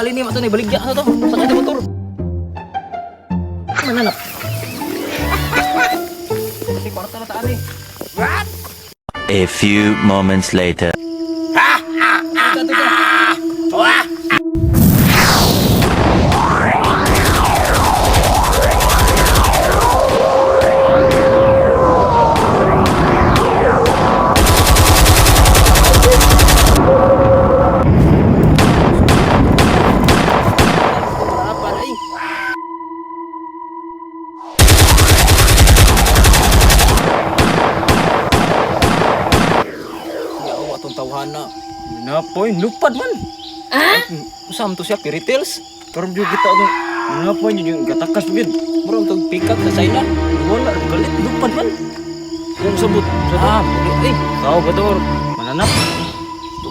bali ni mato ni baligya sa to. Sakay sa motor. Mananap. Kasi kwarta na taan eh. A few moments later. Tawhana napoy lupad man usam to siya piritils karon jud kita ano napoy yung gatakas bigid murag tog pick-up sa China wala galit lupad man yung sabot eh tao ba to mananap